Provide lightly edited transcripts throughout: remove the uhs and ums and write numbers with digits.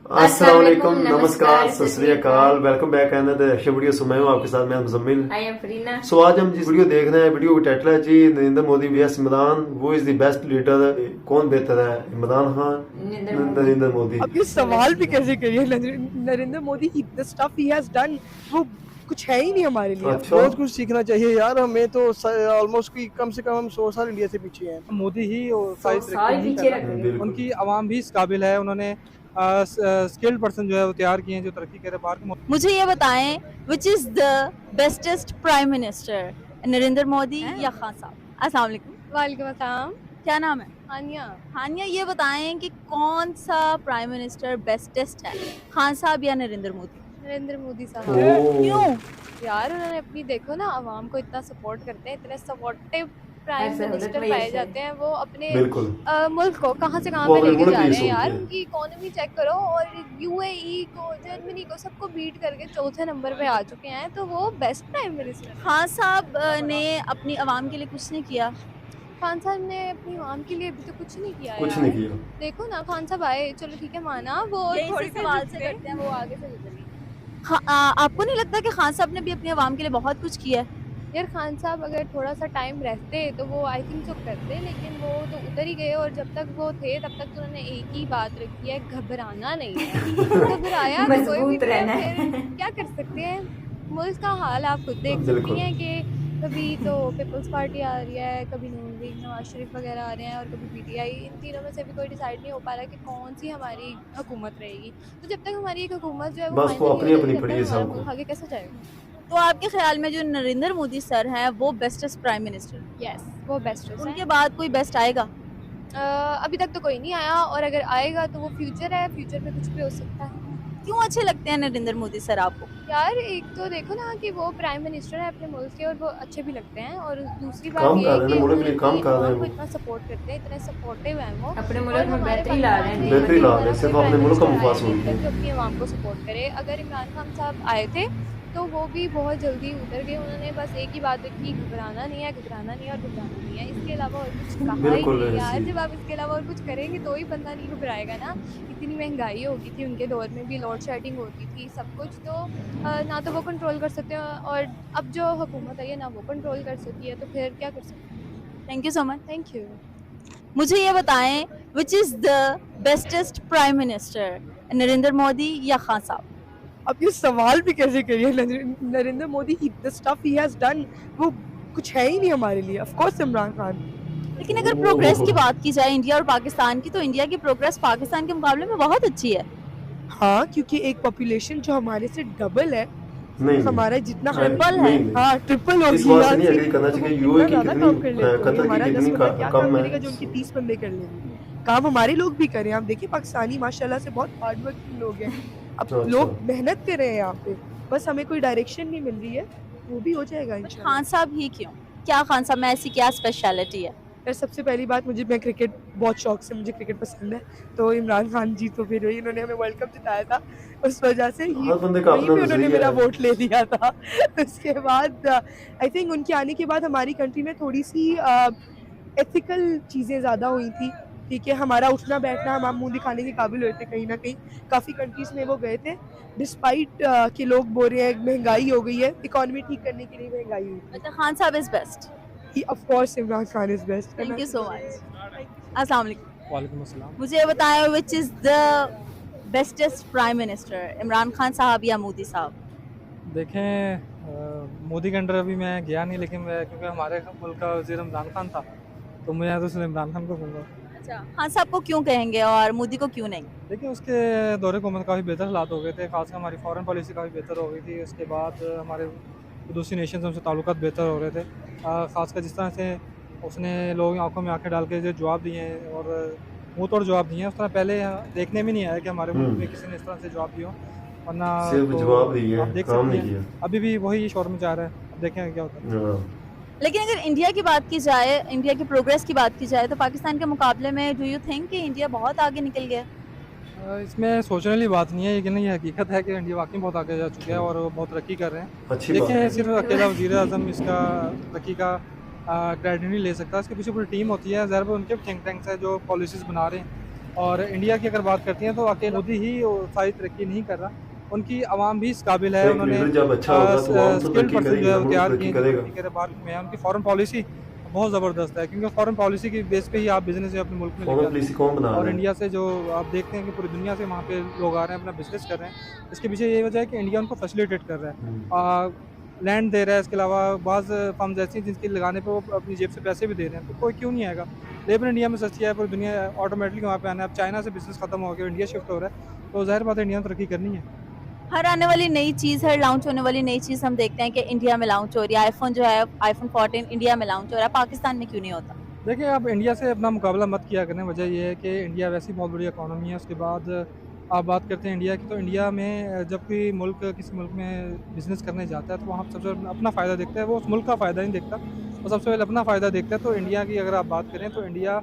अस्सलाम वालेकुम, नमस्कार, सत श्री अकाल। Welcome back another action video. So मैं हूं आपके साथ, मैं Muzammil. I am Farina. So आज हम जिस वीडियो देख रहे हैं, वीडियो का टाइटल है जी नरेंद्र मोदी वीएस इमरान, वो इज द बेस्ट लीडर। कौन बेहतर है, इमरान खान, नरेंद्र मोदी? अब ये सवाल भी कैसे करिए, Narendra Modi the stuff he has done वो कुछ है ही नहीं हमारे लिए। अच्छा। बहुत कुछ सीखना चाहिए यार हमें तो। ऑलमोस्ट कम से कम हम 100 साल इंडिया से पीछे हैं। मोदी ही और साल पीछे रख रहे हैं। बिल्कुल। उनकी आवाम भी इस काबिल है। उन्होंने स्किल्ड पर्सन जो है वो तैयार किए हैं जो तरक्की करे बाहर के मुल्क। मुझे ये बताएं which is the bestest prime minister, Narendra Modi या खान साहब? अस्सलाम वालेकुम। वालेकुम अस्सलाम। क्या नाम है? हानिया। हानिया, ये बताएं कि कौन सा प्राइम मिनिस्टर बेस्टेस्ट है, खान साहब या नरेंद्र मोदी? नरेंद्र मोदी साहब। ओह, क्यों? यार उन्होंने अपनी देखो ना आवाम को इतना सपोर्ट करते हैं, इतने सपोर्टिव प्राइम ऐसे मिनिस्टर हजरत पाए वही जाते हैं। वो अपने बिल्कुल। मुल्क को कहाँ से कहाँ वो पे अपने लेके मुल्क जा की रहे हैं यार। सोचते हैं। उनकी इकोनॉमी चेक करो, और यूएई को, जर्मनी को, सबको बीट करके चौथे नंबर पे आ चुके हैं। तो वो बेस्ट प्राइम मिनिस्टर। खान साहब ने अपनी आवाम के लिए कुछ नहीं किया। खान साहब ने अपनी आवाम के लिए अभी तो कुछ नहीं किया कुछ यार। नहीं किया। देखो ना, खान साहब आए, चलो ठीक है माना, वो यही थोड़ी से सवाल से देर करते हैं, वो आगे से गुजर गए। आपको नहीं लगता कि खान साहब ने भी अपनी आवाम के लिए बहुत कुछ किया है? यार खान साहब अगर थोड़ा सा टाइम रहते तो वो आई थिंक तो करते, लेकिन वो तो उधर ही गए। और जब तक वो थे तब तक तो उन्होंने एक ही बात रखी है, घबराना नहीं है। घबराया तो कोई भी मजबूत नहीं रहना है, है। फिर क्या कर सकते हैं। मुल्क का हाल आप खुद देख बिल्कुल। सकती हैं कि कभी तो पीपल्स पार्टी आ रही है, कभी नून लीग नवाज शरीफ वगैरह आ रहे हैं, और कभी पीटीआई। इन तीनों में से भी कोई डिसाइड नहीं हो पा रहा कि कौन सी हमारी हुकूमत रहेगी। तो जब तक हमारी एक हुकूमत जो है वो बस वो final अपनी नहीं अपनी होगी, तब पड़ी तक है हमारा सबको। मुल्क आगे कैसे जाएगा। तो आपके ख्याल में जो नरेंद्र मोदी सर हैं वो बेस्टेस्ट प्राइम मिनिस्टर, यस, वो बेस्ट है। उनके बाद कोई बेस्ट आएगा? अभी तक तो कोई नहीं आया, और अगर आएगा तो वो फ्यूचर है, फ्यूचर में कुछ भी हो सकता है। क्यों अच्छे लगते हैं नरेंद्र मोदी सर आपको? यार एक तो देखो ना कि वो प्राइम मिनिस्टर है अपने मुल्क के, और वो अच्छे भी लगते हैं। और दूसरी बात काम ये कर है रहे कि हैं, मुल्क के उन्होंने लिए काम अपनी कर रहे हैं आवाम को वो। इतना सपोर्ट करते हैं, इतने सपोर्टिव हैं वो। अपने और मुल्क में हमारे बेहतरी ला रहे पाकिस्तान हैं। में बेहतरी ला रहे हैं, हमारा सिर्फ कोई अपने मुल्क का प्राइम मुफाद मिनिस्टर सुनते आया हैं। जो अपनी आवाम को सपोर्ट करे। अगर इमरान खान साहब आए थे तो वो भी बहुत जल्दी उतर गए। उन्होंने बस एक ही बात रखी, घबराना नहीं है, घबराना नहीं है और घबराना नहीं है। इसके अलावा और कुछ कहा ही बिल्कुल नहीं यार। ऐसे ही। जब आप इसके अलावा और कुछ करेंगे तो ही बंदा नहीं घबराएगा ना। इतनी महंगाई होगी थी उनके दौर में भी, लोड शेडिंग होती थी, सब कुछ। तो ना तो वो कंट्रोल कर सकते हैं, और अब जो हुकूमत आई है ना वो कंट्रोल कर सकती है। तो फिर क्या कर सकते हैं। Thank you so much. Thank you. मुझे ये बताएं which is the bestest prime minister, Narendra Modi या खान साहब? अब ये सवाल भी कैसे करिए, Narendra Modi the stuff he has done वो कुछ है ही नहीं हमारे लिए। Of course Imran Khan. लेकिन अगर प्रोग्रेस की बात की जाए इंडिया और पाकिस्तान की, तो इंडिया की प्रोग्रेस पाकिस्तान के मुकाबले में बहुत अच्छी है। हाँ, क्योंकि एक पॉपुलेशन जो हमारे से डबल है, नहीं हमारा जितना ट्रिपल है। नहीं, नहीं। हाँ ट्रिपल हो इस गया। बात से नहीं एग्री करना चाहिए। तो यूए की कितना कितनी, काम कर लेते कतर होंगे, की हमारा कितनी 10 बंदा क्या कम काम है। करेगा जो उनके 30 बंदे कर लेंगे। काम हमारे लोग भी करें। आप देखिए पाकिस्तानी माशाल्लाह से बहुत हार्ड वर्किंग लोग हैं। अब अच्छा। लोग मेहनत कर रहे हैं यहाँ पे, बस हमें कोई डायरेक्शन नहीं मिल रही है। वो भी हो जाएगा बट इंशाल्लाह। खान साहब ही क्यों? क्या खान साहब में ऐसी क्या स्पेशलिटी है? यार सबसे पहली बात, मैं क्रिकेट बहुत शौक से, मुझे क्रिकेट पसंद है। तो इमरान खान जी तो फिर वही, उन्होंने हमें वर्ल्ड कप जिताया था, उस वजह से हर बंदे का वहीं अपना पे उन्होंने नजरिया मेरा है। वोट ले लिया था। उसके बाद आई थिंक उनके आने के बाद हमारी कंट्री में थोड़ी सी एथिकल चीज़ें ज़्यादा हुई थी। ठीक है, हमारा उठना बैठना, हम मुंह दिखाने के काबिल हुए थे कहीं ना कहीं। काफ़ी कंट्रीज में वो गए थे, डिस्पाइट कि लोग बोल रहे हैं महंगाई हो गई है, इकोनॉमी ठीक करने के लिए महंगाई हुई मतलब खान साहब इज बेस्ट। थी। Of course Imran Khan is best. Thank you so much. अस्सलाम वालेकुम। वालेकुम अस्सलाम। मुझे ये बताएं which is the bestest prime minister, Imran Khan साहब या मोदी साहब? देखें मोदी के अंडर अभी मैं गया नहीं, लेकिन क्योंकि हमारे मुल्क का वज़ीर इमरान खान था तो मैं तो सिर्फ इमरान खान को कहूँगा। अच्छा, खान साहब को क्यों कहेंगे और मोदी को क्यों नहीं? देखिए उसके दौरे हुकूमत काफ़ी बेहतर हालात हो गए थे, खासकर हमारी फॉरेन पॉलिसी काफ़ी बेहतर हो गई थी। उसके बाद हमारे दूसरी नेशन से उनसे ताल्लुकात बेहतर हो रहे थे। खासकर जिस तरह से उसने लोग आंखों में आंखें डाल के जो जवाब दिए हैं और मुंह तोड़ जवाब दिए हैं, उस तरह पहले देखने में नहीं आया कि हमारे मुल्क में किसी ने इस तरह से जवाब दिया। वरना सिर्फ तो जवाब दिए, आप देख काम सकते नहीं हैं किया। अभी भी वही शोर मचा रहा है। अब देखें क्या होता है। हाँ। लेकिन अगर इंडिया की बात की जाए, इंडिया की प्रोग्रेस की बात की जाए, तो पाकिस्तान के मुकाबले में डू यू थिंक कि इंडिया बहुत आगे निकल गया? इसमें सोचने वाली बात नहीं है, लेकिन ये हकीकत है कि इंडिया वाकई बहुत आगे जा चुका है और वो बहुत तरक्की कर रहे हैं। अच्छी बात देखें है। सिर्फ अकेला वज़ीर आज़म इसका तरक्की का क्रेडिट नहीं ले सकता, इसके पीछे पूरी टीम होती है। ज़ाहिर है उनके थिंक टैंक्स है जो पॉलिसीज़ बना रहे हैं। और इंडिया की अगर बात करती हैं तो अकेले मोदी ही वो सारी तरक्की नहीं कर रहा, उनकी आवाम भी इस काबिल है। एक उन्होंने लीडर जब अच्छा होगा तो आवाम तो स्किल्ड तरक्की पर्सन जो है वो करेगी, तैयार तरक्की किए करेगा। बाहर में। उनकी फॉरेन पॉलिसी बहुत ज़बरदस्त है, क्योंकि फॉरेन पॉलिसी की बेस पे ही आप बिजनेस अपने मुल्क में कौन लेके आते पॉलिसी हैं। कौन बना और रहा है? इंडिया से जो आप देखते हैं कि पूरी दुनिया से वहाँ पे लोग आ रहे हैं, अपना बिजनेस कर रहे हैं। इसके पीछे यही वजह है कि इंडिया उनको फैसिलिटेट कर रहा है, लैंड दे रहा है। इसके अलावा बाज़ फर्म्स ऐसी हैं जिनके लगाने पे वो अपनी जेब से पैसे भी दे रहे हैं, तो कोई क्यों नहीं आएगा। लेबर इंडिया में सस्ती है, पूरी दुनिया ऑटोमेटिकली वहाँ पे आना है। अब चाइना से बिजनेस खत्म हो गया, इंडिया शिफ्ट हो रहा है, तो ज़ाहिर बात है इंडिया ने तरक्की करनी है। हर आने वाली नई चीज़, हर लॉन्च होने वाली नई चीज़ हम देखते हैं कि इंडिया में लॉन्च हो रही है। आईफोन जो है, आईफोन 14 इंडिया में लॉन्च हो रहा है, पाकिस्तान में क्यों नहीं होता? देखिए, आप इंडिया से अपना मुकाबला मत किया करें। वजह ये है कि इंडिया वैसी बहुत बड़ी इकॉनमी है। उसके बाद आप बात करते हैं इंडिया की, तो इंडिया में जब कोई मुल्क किसी मुल्क में बिज़नेस करने जाता है तो वहाँ सबसे अपना फ़ायदा देखता है, वो उस मुल्क का फ़ायदा नहीं देखता, वो सबसे पहले अपना फ़ायदा देखता है। तो इंडिया की अगर आप बात करें तो इंडिया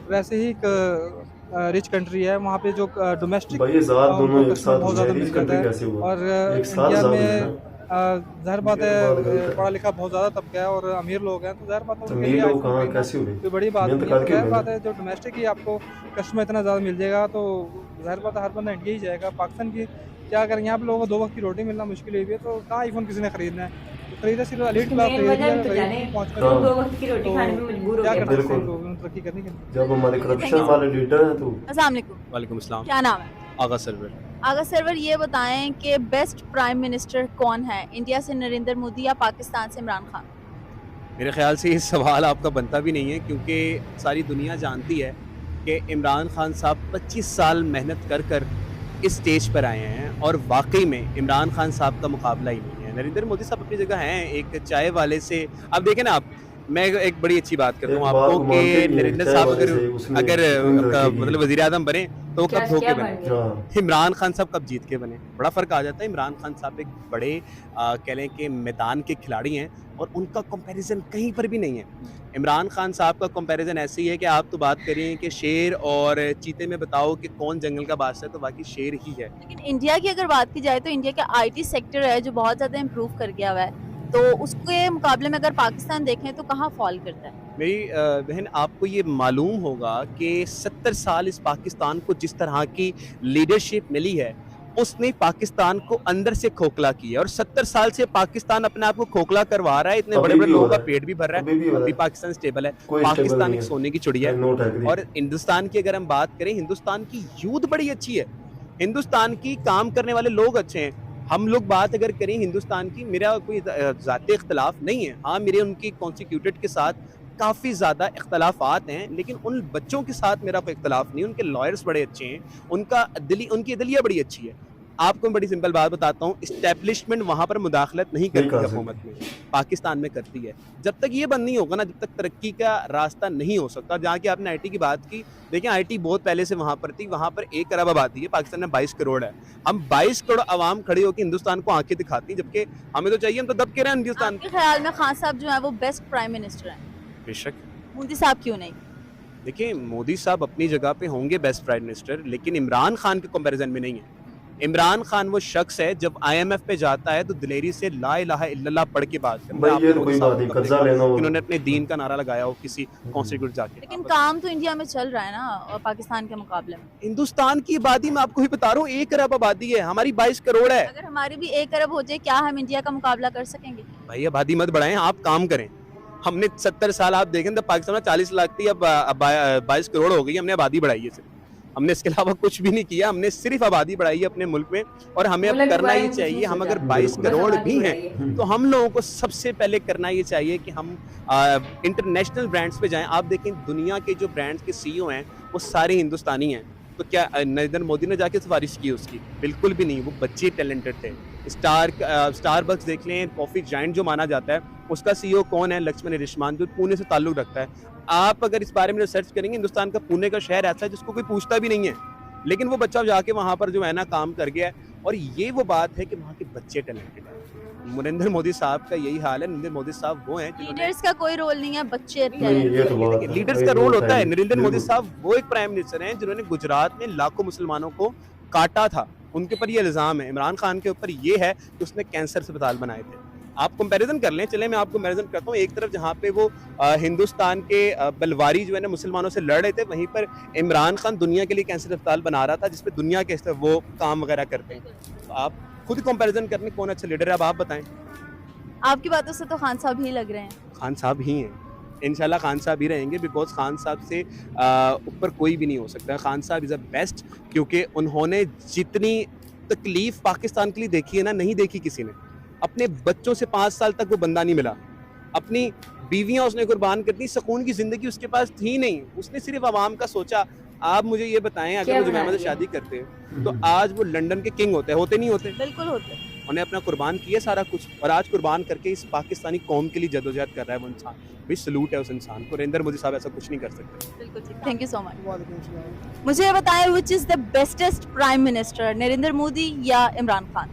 वैसे ही एक रिच कंट्री है। वहाँ पे जो डोमेस्टिक भाई ये ज़ात दोनों एक साथ बहुत ज़्यादा रिच मिल जाता कंट्री है। कैसे हुआ? और एक साथ इंडिया ज़ात में है ना? ज़ाहिर बात ये बात गलत है है। पढ़ा लिखा बहुत ज़्यादा तबका है और अमीर लोग हैं, तो ज़ाहिर बात है उनके अमीर लिए लोग iPhone कहाँ खरीदना कैसे हुए? कोई बड़ी बात मेहनत नहीं है। करके ज़ाहिर हुए बात ना। है जो डोमेस्टिक ही आपको कस्टमर इतना ज़्यादा मिल जाएगा, तो ज़ाहिर बात है हर बंदा इंडिया ही जाएगा। पाकिस्तान की क्या करें, यहाँ पे लोगों को 2 वक्त की रोटी मिलना मुश्किल हुई है, तो कहाँ आईफोन किसी ने खरीदना है? तो खरीदा सिर्फ एलीट क्लास मेन खरीदी वजह है, भी तो गरीब जाने पहुँच तो कर हाँ। 2 वक्त की रोटी खाने में मजबूर हो क्या गए कर सकते हैं बिल्कुल। लोग, उन्होंने तरक्की करनी है। जब हमारे करप्शन वाले लीडर हैं तो अस्सलाम वालेकुम, वालेकुम अस्सलाम। क्या नाम है? आगा सरवर। आगा सरवर, ये बताएं कि बेस्ट प्राइम मिनिस्टर कौन है, इंडिया से नरेंद्र मोदी या पाकिस्तान से इमरान खान? मेरे ख्याल से ये सवाल आपका बनता भी नहीं है, क्योंकि सारी दुनिया जानती है कि इमरान खान साहब 25 साल मेहनत कर कर इस स्टेज पर आए हैं और वाकई में इमरान खान साहब का मुकाबला ही नहीं है। नरेंद्र मोदी साहब अपनी जगह हैं, एक चाय वाले से। अब देखें ना, आप मैं एक बड़ी अच्छी बात करता हूँ एक बात आपको को मानते कि भी हैं, नरेंद्र चाय साहब वाले अगर से उसने अगर तरक्की की। मतलब वज़ीर आज़म बने तो वो क्या कब धोके क्या बने, बन गया? हाँ। इमरान खान साहब कब जीत के बने, बड़ा फ़र्क आ जाता है। इमरान खान साहब एक बड़े कह लें कि मैदान के खिलाड़ी हैं और उनका कंपैरिजन कहीं पर भी नहीं है। इमरान खान साहब का कंपैरिजन ऐसे ही है कि आप तो बात करिए कि शेर और चीते में बताओ कि कौन जंगल का बादशाह है, तो बाकी शेर ही है। लेकिन इंडिया की अगर बात की जाए तो इंडिया का आईटी सेक्टर है जो बहुत ज़्यादा इम्प्रूव कर गया हुआ है, तो उसके मुकाबले में अगर पाकिस्तान देखें तो कहाँ फॉल करता है? मेरी बहन, आपको ये मालूम होगा कि 70 साल इस पाकिस्तान को जिस तरह की लीडरशिप मिली है, उसने पाकिस्तान को अंदर से खोखला किया, और 70 साल से पाकिस्तान अपने आप को खोखला करवा रहा है। इतने अभी बड़े बड़े भी हो लोगों रहा का है। पेट भी भर रहा अभी भी है, हो रहा अभी है। पाकिस्तान स्टेबल है। कोई stable पाकिस्तान नहीं एक है। सोने की चिड़िया है। Not agree. और हिंदुस्तान की अगर हम बात करें, हिंदुस्तान की यूथ बड़ी अच्छी है, हिंदुस्तान की काम करने वाले लोग अच्छे हैं। हम लोग बात अगर करें हिंदुस्तान की, मेरा कोई ज़ाती इख्तलाफ नहीं है। हाँ, मेरे उनकी कॉन्स्टिट्यूटेड के साथ काफ़ी ज़्यादा इख्तलाफात हैं, लेकिन उन बच्चों के साथ मेरा कोई इख्तलाफ नहीं। उनके लॉयर्स बड़े अच्छे हैं, उनकी अदलिया बड़ी अच्छी है। आपको मैं बड़ी सिंपल बात बताता हूँ, इस्टेब्लिशमेंट वहाँ पर मुदाखलत नहीं करती कर हुकूमत में, पाकिस्तान में करती है। जब तक ये बंद नहीं होगा ना, जब तक तरक्की का रास्ता नहीं हो सकता। जहाँ की आपने आईटी की बात की, देखिए आईटी बहुत पहले से वहाँ पर थी। वहाँ पर 1 अरब आबादी है, पाकिस्तान में 22 करोड़ है। हम 22 करोड़ आवाम खड़ी होकर हिंदुस्तान को आंखें दिखाती, जबकि हमें तो चाहिए, हम तो दब के रहे हिंदुस्तान। आपके ख्याल में खान साहब जो है वो बेस्ट प्राइम मिनिस्टर हैं, बेशक, मोदी साहब क्यों नहीं? देखिए मोदी साहब अपनी जगह पे होंगे बेस्ट प्राइम मिनिस्टर, लेकिन इमरान खान के कंपैरिजन में नहीं है। इमरान खान वो शख्स है, जब IMF पे जाता है तो दिलेरी से ला इलाहा इल्लल्लाह पढ़ के बात करता है। भाई ये आपने तो कोई मोदी बात साहब नहीं, को कब कब्जा देखा लेना हो। कि उन्होंने अपने दीन का नारा लगाया हो किसी कॉन्स्टिट्यूट जाके। लेकिन काम तो इंडिया में चल रहा है ना, और पाकिस्तान के मुकाबले में। हिंदुस्तान की आबादी मैं आपको ही बता रहा हूँ, 1 अरब आबादी है, हमारी 22 करोड़ है। अगर हमारी भी 1 अरब हो जाए, क्या हम इंडिया का मुकाबला कर सकेंगे? भाई आबादी मत बढ़ाएं, आप काम करें। हमने 70 साल आप देखें तो पाकिस्तान में 40 लाख थी, अब 22 करोड़ हो गई। हमने आबादी बढ़ाई है सिर्फ, हमने इसके अलावा कुछ भी नहीं किया। हमने सिर्फ आबादी बढ़ाई है अपने मुल्क में, और हमें अब करना ये चाहिए। हम अगर 22 करोड़ भी हैं तो हम लोगों को सबसे पहले करना ये चाहिए कि हम इंटरनेशनल ब्रांड्स पे जाएं। आप देखें दुनिया के जो ब्रांड्स के CEO हैं वो सारे हिंदुस्तानी हैं, तो क्या नरेंद्र मोदी ने जाके सिफारिश की उसकी? बिल्कुल भी नहीं। वो बच्चे टैलेंटेड थे। स्टारबक्स देख लें, कॉफ़ी जाइंट जो माना जाता है, उसका CEO कौन है? लक्ष्मण रिश्मान, जो पुणे से ताल्लुक़ रखता है। आप अगर इस बारे में रिसर्च करेंगे, हिंदुस्तान का पुणे का शहर ऐसा है जिसको कोई पूछता भी नहीं है, लेकिन वो बच्चा जाके वहाँ पर जो है ना काम कर गया है। और ये वो बात है कि वहाँ के बच्चे टैलेंटेड हैं। नरेंद्र मोदी साहब का यही हाल है। नरेंद्र मोदी साहब वो हैं जिन्होंने, लीडर्स का कोई रोल नहीं है, बच्चे नहीं, ये तो बात है। लीडर्स का रोल होता है। नरेंद्र मोदी साहब वो एक प्राइम मिनिस्टर हैं जिन्होंने गुजरात में लाखों मुसलमानों को काटा था। उनके ऊपर ये इल्ज़ाम है। इमरान खान के ऊपर ये है कि उसने कैंसर अस्पताल बनाए थे। आप कंपैरिजन कर लें, चले मैं आपको कंपैरिजन करता हूँ। एक तरफ जहाँ पे वो हिंदुस्तान के बलवारी जो है ना मुसलमानों से लड़ रहे थे, वहीं पर इमरान खान दुनिया के लिए कैंसर अस्पताल बना रहा था जिसपे दुनिया के वो काम वगैरह करते हैं। तो आप खुद कंपैरिजन करने कौन अच्छा लीडर है, अब आप बताएं। आपकी बातों से तो खान साहब ही लग रहे हैं। खान साहब ही हैं, इंशाल्लाह खान साहब ही रहेंगे, बिकॉज खान साहब से ऊपर कोई भी नहीं हो सकता। खान साहब इज़ अ बेस्ट, क्योंकि उन्होंने जितनी तकलीफ पाकिस्तान के लिए देखी है ना, नहीं देखी किसी ने। अपने बच्चों से 5 साल तक वो बंदा नहीं मिला, अपनी बीवियां उसने कुर्बान कर दी, सुकून की जिंदगी उसके पास थी नहीं, उसने सिर्फ आवाम का सोचा। आप मुझे ये बताएं, अगर वो जुमैमा से शादी करते हैं तो आज वो लंदन के किंग होते नहीं होते? बिल्कुल होते। उन्हें अपना कुर्बान किया सारा कुछ, और आज कुर्बान करके इस पाकिस्तानी कौम के लिए जदोजहद कर रहा है वो इंसान। भी सलूट है उस इंसान को। नरेंद्र मोदी साहब ऐसा कुछ नहीं कर सकते। बिल्कुल ठीक, थैंक यू सो मच। वालेकुम सलाम। मुझे ये बताएं, which is the bestest prime minister, Narendra Modi या इमरान खान?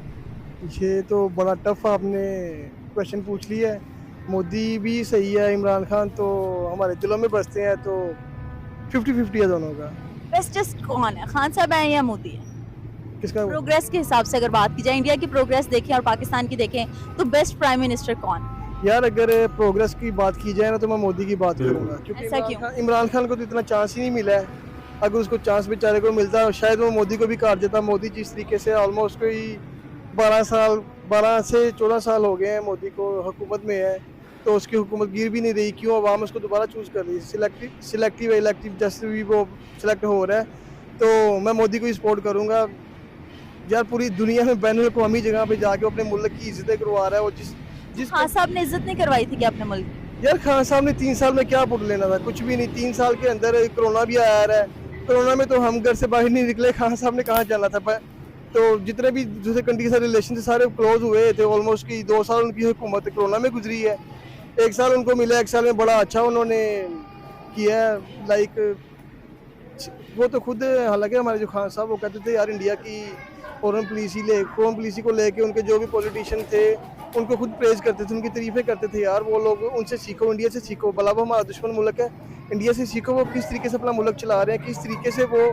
ये तो बड़ा टफ आपने क्वेश्चन पूछ लिया है। मोदी भी सही है, इमरान खान तो हमारे दिलों में बसते हैं, तो 50-50 है दोनों का। बेस्टेस्ट कौन है, खान साहब है या मोदी है? किसका? प्रोग्रेस के हिसाब से अगर बात की जाए, इंडिया की प्रोग्रेस देखें और पाकिस्तान की देखें, तो बेस्ट प्राइम मिनिस्टर कौन? यार अगर प्रोग्रेस की बात की जाए ना तो मैं मोदी की बात बिल्कुल। करूंगा, क्योंकि ऐसा क्यों? इमरान खान को तो इतना चांस ही नहीं मिला है। अगर उसको चांस बेचारे को मिलता शायद वो मोदी को भी काट देता। मोदी जिस तरीके से ऑलमोस्ट कोई 12 से 14 साल हो गए हैं मोदी को हुकूमत में है, तो उसकी हुकूमत गिर भी नहीं रही। क्यों आवाम उसको दोबारा चूज़ कर रही है? सिलेक्टिव इलेक्टिव जस्ट भी वो सिलेक्ट हो रहा है, तो मैं मोदी को ही सपोर्ट करूँगा। यार पूरी दुनिया में बैन अवी जगह पे जाके अपने मुल्क की इज्जतें करवा रहा है वो। जिस खान साहब ने इज्जत नहीं करवाई थी क्या अपने मुल्क की? यार खान साहब ने 3 साल में क्या पुट लेना था? कुछ भी नहीं। 3 साल के अंदर कोरोना भी आया रहा है, कोरोना में तो हम घर से बाहर नहीं निकले। खान साहब ने कहाँ जाना था? तो जितने भी दूसरे कंट्री के साथ रिलेशन थे सारे क्लोज हुए थे। ऑलमोस्ट की 2 साल उनकी हुकूमत कोरोना में गुजरी है। 1 साल उनको मिला, 1 साल में बड़ा अच्छा उन्होंने किया। लाइक वो तो खुद, हालांकि हमारे जो खान साहब वो कहते थे यार इंडिया की फॉरेन पॉलिसी को लेके उनके जो भी पॉलिटिशियन थे उनको खुद प्रेज करते थे, उनकी तारीफें करते थे। यार वो लोग, उनसे सीखो, इंडिया से सीखो। भला वो हमारा दुश्मन मुल्क है, इंडिया से सीखो वो किस तरीके से अपना मुल्क चला रहे हैं, किस तरीके से वो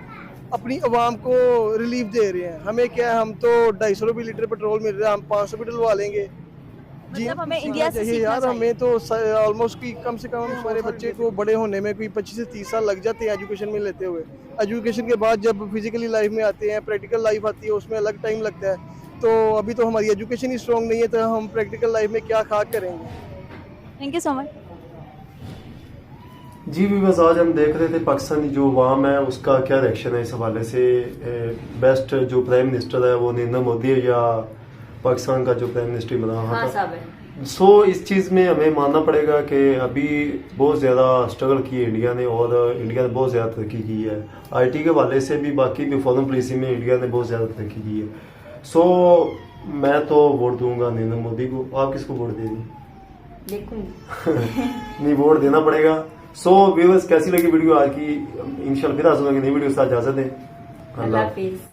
अपनी आवाम को रिलीफ दे रहे हैं। हमें क्या है, हम तो 250 रुपये लीटर पेट्रोल मिल रहा है, हम 500 भी डलवा लेंगे। मतलब हमें इंडिया से चाहिए सीखना यार। चाहिए। हमें तो ऑलमोस्ट की कम से कम हमारे बच्चे को बड़े होने में कोई 25 से 30 साल लग जाते हैं एजुकेशन में लेते हुए। एजुकेशन के बाद जब फिजिकली लाइफ में आते हैं, प्रैक्टिकल लाइफ आती है, उसमें अलग टाइम लगता है। तो अभी तो हमारी एजुकेशन ही स्ट्रॉन्ग नहीं है, तो हम प्रैक्टिकल लाइफ में क्या खाक करेंगे? Thank you so much. जी व्यूअर्स, आज हम देख रहे थे पाकिस्तानी जो अवाम है उसका क्या रिएक्शन है इस हवाले से। बेस्ट जो प्राइम मिनिस्टर है वो नरेंद्र मोदी है या पाकिस्तान का जो प्राइम मिनिस्टर इमरान हाँ खान साहब है। सो इस चीज़ में हमें मानना पड़ेगा कि अभी बहुत ज़्यादा स्ट्रगल की है इंडिया ने, और इंडिया ने बहुत ज़्यादा तरक्की की है। आईटी के हवाले से भी, बाकी भी फॉरेन पॉलिसी में इंडिया ने बहुत ज़्यादा तरक्की की है। सो मैं तो वोट दूंगा नरेंद्र मोदी को। आप किसको वोट देंगे? देखूंगी। नहीं, वोट देना पड़ेगा। सो व्यूअर्स, कैसी लगी वीडियो आज की? इंशाल्लाह फिर हाजिर होंगे नई वीडियो के साथ। इजाजत दें। अल्लाह हाफिज।